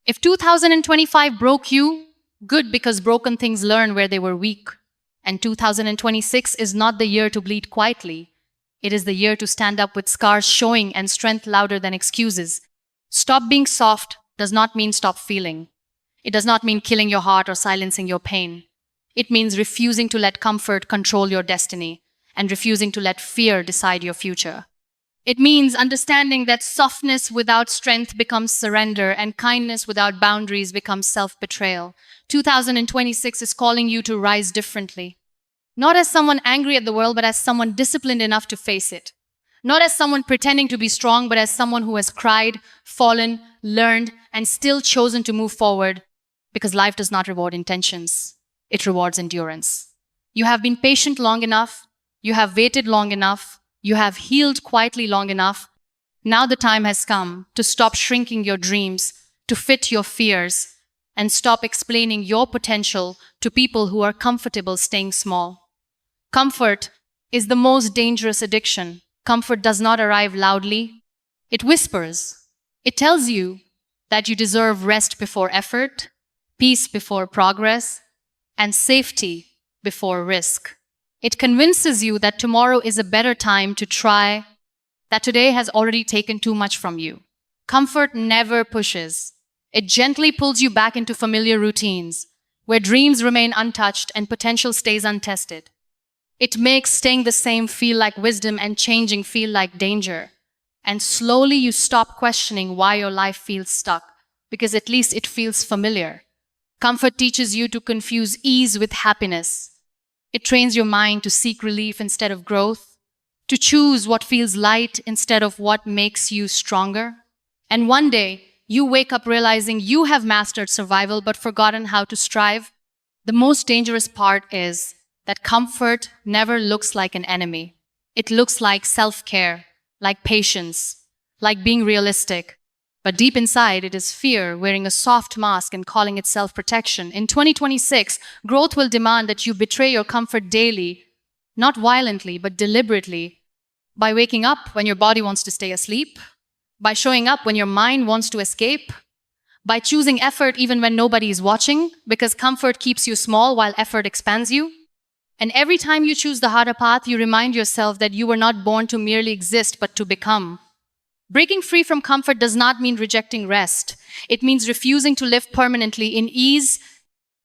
If 2025 broke you, good, because broken things learn where they were weak. And 2026 is not the year to bleed quietly. It is the year to stand up with scars showing and strength louder than excuses. Stop being soft does not mean stop feeling. It does not mean killing your heart or silencing your pain. It means refusing to let comfort control your destiny and refusing to let fear decide your future. It means understanding that softness without strength becomes surrender and kindness without boundaries becomes self-betrayal. 2026 is calling you to rise differently. Not as someone angry at the world, but as someone disciplined enough to face it. Not as someone pretending to be strong, but as someone who has cried, fallen, learned, and still chosen to move forward, because life does not reward intentions. It rewards endurance. You have been patient long enough. You have waited long enough. You have healed quietly long enough. Now the time has come to stop shrinking your dreams, to fit your fears, and stop explaining your potential to people who are comfortable staying small. Comfort is the most dangerous addiction. Comfort does not arrive loudly. It whispers. It tells you that you deserve rest before effort, peace before progress, and safety before risk. It convinces you that tomorrow is a better time to try, that today has already taken too much from you. Comfort never pushes. It gently pulls you back into familiar routines, where dreams remain untouched and potential stays untested. It makes staying the same feel like wisdom and changing feel like danger. And slowly you stop questioning why your life feels stuck, because at least it feels familiar. Comfort teaches you to confuse ease with happiness. It trains your mind to seek relief instead of growth, to choose what feels light instead of what makes you stronger. And one day, you wake up realizing you have mastered survival but forgotten how to strive. The most dangerous part is that comfort never looks like an enemy. It looks like self-care, like patience, like being realistic. But deep inside, it is fear wearing a soft mask and calling it self-protection. In 2026, growth will demand that you betray your comfort daily, not violently, but deliberately, by waking up when your body wants to stay asleep, by showing up when your mind wants to escape, by choosing effort even when nobody is watching, because comfort keeps you small while effort expands you. And every time you choose the harder path, you remind yourself that you were not born to merely exist, but to become. Breaking free from comfort does not mean rejecting rest. It means refusing to live permanently in ease.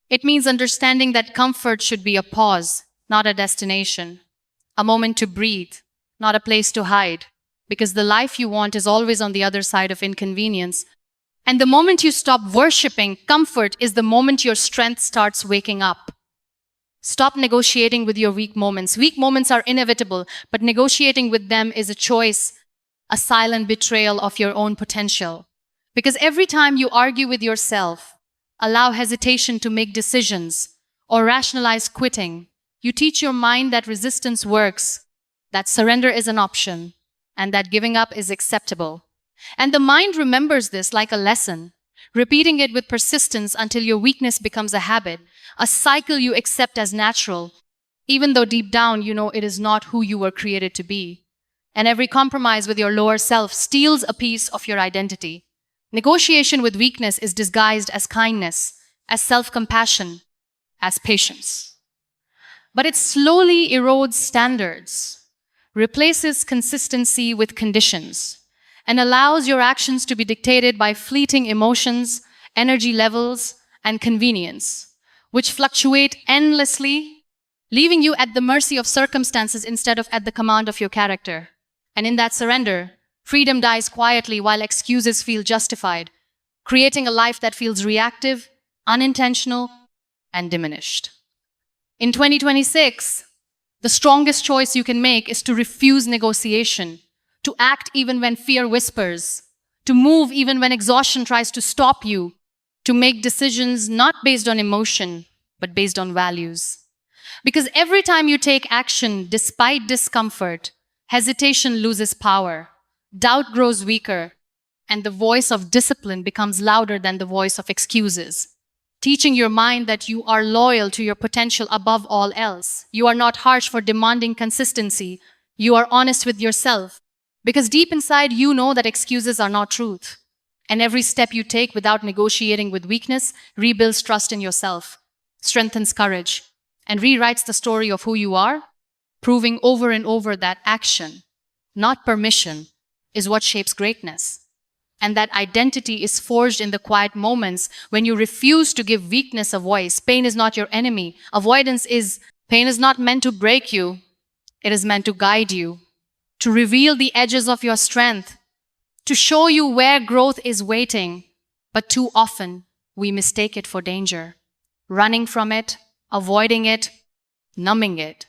It means understanding that comfort should be a pause, not a destination. A moment to breathe, not a place to hide. Because the life you want is always on the other side of inconvenience. And the moment you stop worshipping comfort is the moment your strength starts waking up. Stop negotiating with your weak moments. Weak moments are inevitable, but negotiating with them is a choice, a silent betrayal of your own potential. Because every time you argue with yourself, allow hesitation to make decisions, or rationalize quitting, you teach your mind that resistance works, that surrender is an option, and that giving up is acceptable. And the mind remembers this like a lesson, repeating it with persistence until your weakness becomes a habit, a cycle you accept as natural, even though deep down you know it is not who you were created to be. And every compromise with your lower self steals a piece of your identity. Negotiation with weakness is disguised as kindness, as self-compassion, as patience. But it slowly erodes standards, replaces consistency with conditions, and allows your actions to be dictated by fleeting emotions, energy levels, and convenience, which fluctuate endlessly, leaving you at the mercy of circumstances instead of at the command of your character. And in that surrender, freedom dies quietly while excuses feel justified, creating a life that feels reactive, unintentional, and diminished. In 2026, the strongest choice you can make is to refuse negotiation, to act even when fear whispers, to move even when exhaustion tries to stop you, to make decisions not based on emotion, but based on values. Because every time you take action despite discomfort, hesitation loses power, doubt grows weaker, and the voice of discipline becomes louder than the voice of excuses, teaching your mind that you are loyal to your potential above all else. You are not harsh for demanding consistency. You are honest with yourself, because deep inside you know that excuses are not truth. And every step you take without negotiating with weakness rebuilds trust in yourself, strengthens courage, and rewrites the story of who you are, proving over and over that action, not permission, is what shapes greatness. And that identity is forged in the quiet moments when you refuse to give weakness a voice. Pain is not your enemy. Pain is not meant to break you. It is meant to guide you, to reveal the edges of your strength, to show you where growth is waiting. But too often, we mistake it for danger, running from it, avoiding it, numbing it.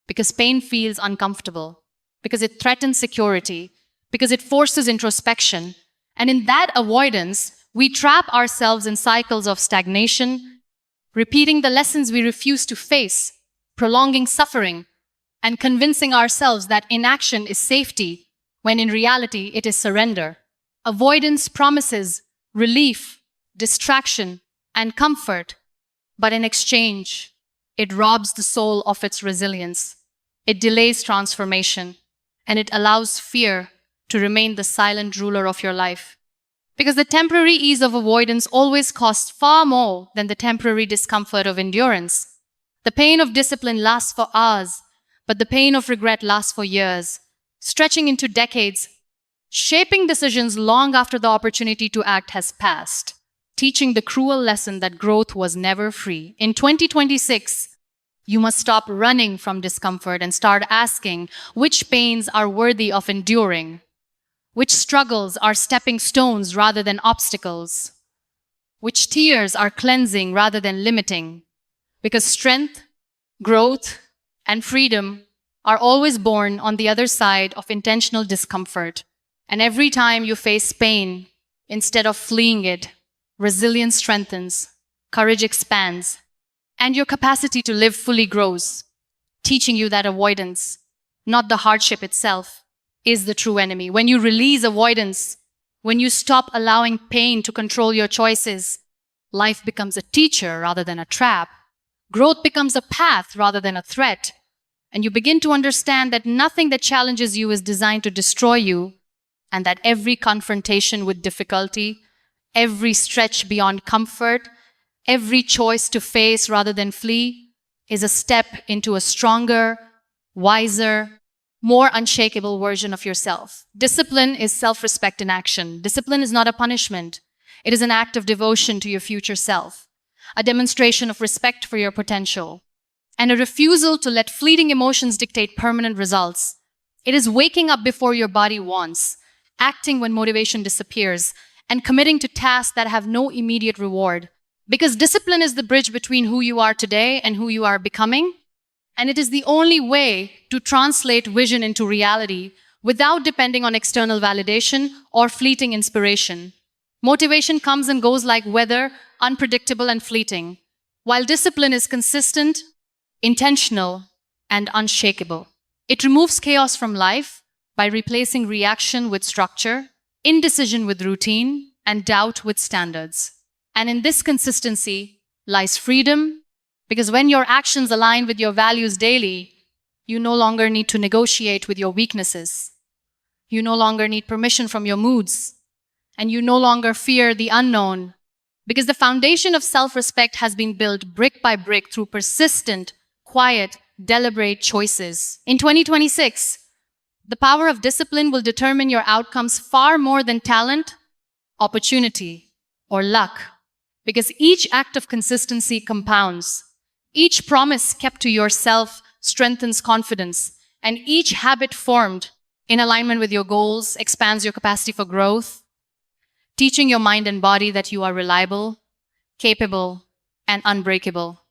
Because pain feels uncomfortable, because it threatens security, because it forces introspection. And in that avoidance, we trap ourselves in cycles of stagnation, repeating the lessons we refuse to face, prolonging suffering, and convincing ourselves that inaction is safety, when in reality it is surrender. Avoidance promises relief, distraction, and comfort, but in exchange, it robs the soul of its resilience. It delays transformation, and it allows fear to remain the silent ruler of your life. Because the temporary ease of avoidance always costs far more than the temporary discomfort of endurance. The pain of discipline lasts for hours, but the pain of regret lasts for years, stretching into decades, shaping decisions long after the opportunity to act has passed, teaching the cruel lesson that growth was never free. In 2026, you must stop running from discomfort and start asking which pains are worthy of enduring, which struggles are stepping stones rather than obstacles, which tears are cleansing rather than limiting. Because strength, growth, and freedom are always born on the other side of intentional discomfort. And every time you face pain, instead of fleeing it, resilience strengthens, courage expands, and your capacity to live fully grows, teaching you that avoidance, not the hardship itself, is the true enemy. When you release avoidance, when you stop allowing pain to control your choices, life becomes a teacher rather than a trap. Growth becomes a path rather than a threat. And you begin to understand that nothing that challenges you is designed to destroy you, and that every confrontation with difficulty, every stretch beyond comfort, every choice to face rather than flee is a step into a stronger, wiser, more unshakable version of yourself. Discipline is self-respect in action. Discipline is not a punishment. It is an act of devotion to your future self, a demonstration of respect for your potential, and a refusal to let fleeting emotions dictate permanent results. It is waking up before your body wants, acting when motivation disappears, and committing to tasks that have no immediate reward. Because discipline is the bridge between who you are today and who you are becoming, and it is the only way to translate vision into reality without depending on external validation or fleeting inspiration. Motivation comes and goes like weather, unpredictable and fleeting, while discipline is consistent, intentional, and unshakable. It removes chaos from life by replacing reaction with structure, indecision with routine, and doubt with standards. And in this consistency lies freedom, because when your actions align with your values daily, you no longer need to negotiate with your weaknesses. You no longer need permission from your moods, and you no longer fear the unknown, because the foundation of self-respect has been built brick by brick through persistent, quiet, deliberate choices. In 2026, the power of discipline will determine your outcomes far more than talent, opportunity, or luck. Because each act of consistency compounds. Each promise kept to yourself strengthens confidence, and each habit formed in alignment with your goals expands your capacity for growth, teaching your mind and body that you are reliable, capable, and unbreakable.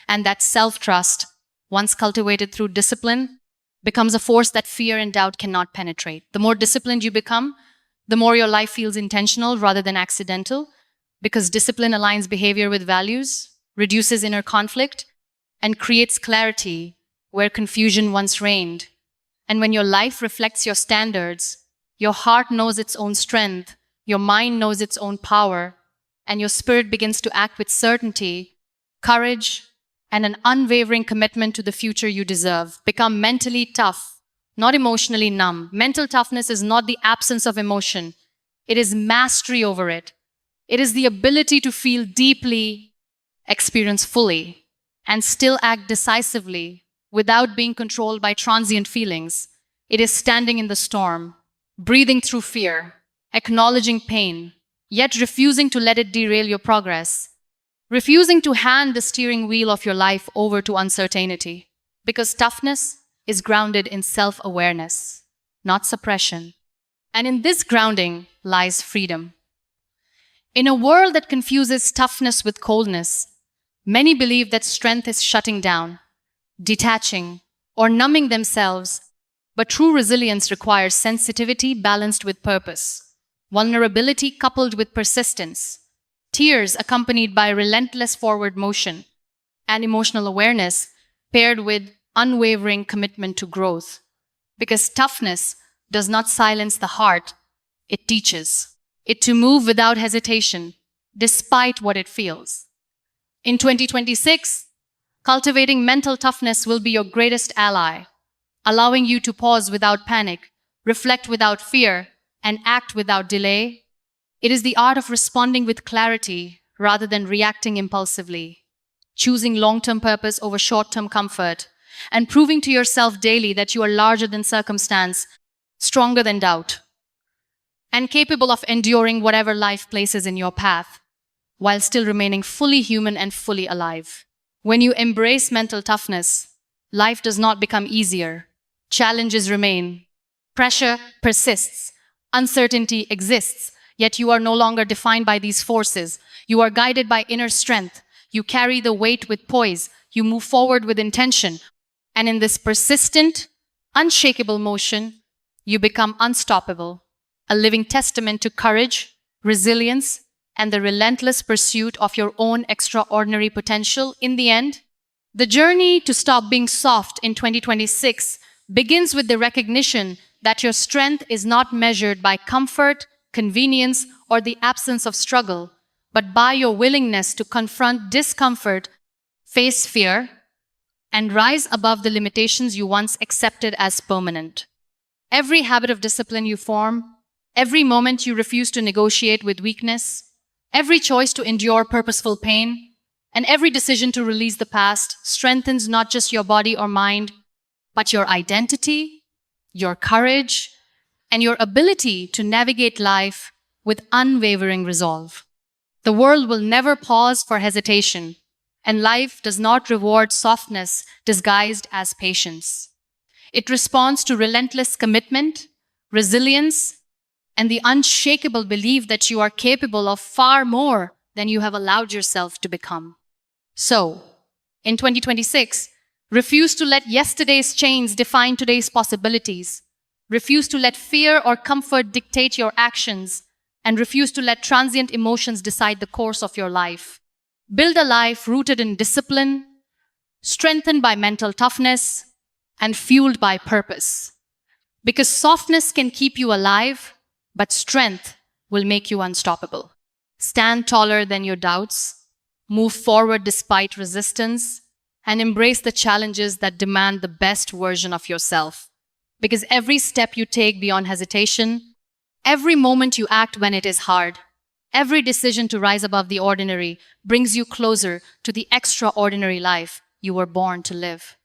And that self-trust, once cultivated through discipline, becomes a force that fear and doubt cannot penetrate. The more disciplined you become, the more your life feels intentional rather than accidental, because discipline aligns behavior with values, reduces inner conflict, and creates clarity where confusion once reigned. And when your life reflects your standards, your heart knows its own strength, your mind knows its own power, and your spirit begins to act with certainty, courage, and an unwavering commitment to the future you deserve. Become mentally tough, not emotionally numb. Mental toughness is not the absence of emotion. It is mastery over it. It is the ability to feel deeply, experience fully, and still act decisively without being controlled by transient feelings. It is standing in the storm, breathing through fear, acknowledging pain, yet refusing to let it derail your progress, refusing to hand the steering wheel of your life over to uncertainty. Because toughness is grounded in self awareness, not suppression. And in this grounding lies freedom. In a world that confuses toughness with coldness, many believe that strength is shutting down, detaching, or numbing themselves, but true resilience requires sensitivity balanced with purpose, vulnerability coupled with persistence, tears accompanied by relentless forward motion, and emotional awareness paired with unwavering commitment to growth. Because toughness does not silence the heart, it teaches it to move without hesitation, despite what it feels. In 2026, cultivating mental toughness will be your greatest ally, allowing you to pause without panic, reflect without fear, and act without delay. It is the art of responding with clarity rather than reacting impulsively, choosing long-term purpose over short-term comfort, and proving to yourself daily that you are larger than circumstance, stronger than doubt, and capable of enduring whatever life places in your path, while still remaining fully human and fully alive. When you embrace mental toughness, life does not become easier. Challenges remain. Pressure persists. Uncertainty exists. Yet you are no longer defined by these forces. You are guided by inner strength. You carry the weight with poise. You move forward with intention. And in this persistent, unshakable motion, you become unstoppable, a living testament to courage, resilience, and the relentless pursuit of your own extraordinary potential. In the end, the journey to stop being soft in 2026 begins with the recognition that your strength is not measured by comfort, convenience, or the absence of struggle, but by your willingness to confront discomfort, face fear, and rise above the limitations you once accepted as permanent. Every habit of discipline you form, every moment you refuse to negotiate with weakness, every choice to endure purposeful pain, and every decision to release the past strengthens not just your body or mind, but your identity, your courage, and your ability to navigate life with unwavering resolve. The world will never pause for hesitation, and life does not reward softness disguised as patience. It responds to relentless commitment, resilience, and the unshakable belief that you are capable of far more than you have allowed yourself to become. So, in 2026, refuse to let yesterday's chains define today's possibilities. Refuse to let fear or comfort dictate your actions, and refuse to let transient emotions decide the course of your life. Build a life rooted in discipline, strengthened by mental toughness, and fueled by purpose. Because softness can keep you alive, but strength will make you unstoppable. Stand taller than your doubts, move forward despite resistance, and embrace the challenges that demand the best version of yourself. Because every step you take beyond hesitation, every moment you act when it is hard, every decision to rise above the ordinary brings you closer to the extraordinary life you were born to live.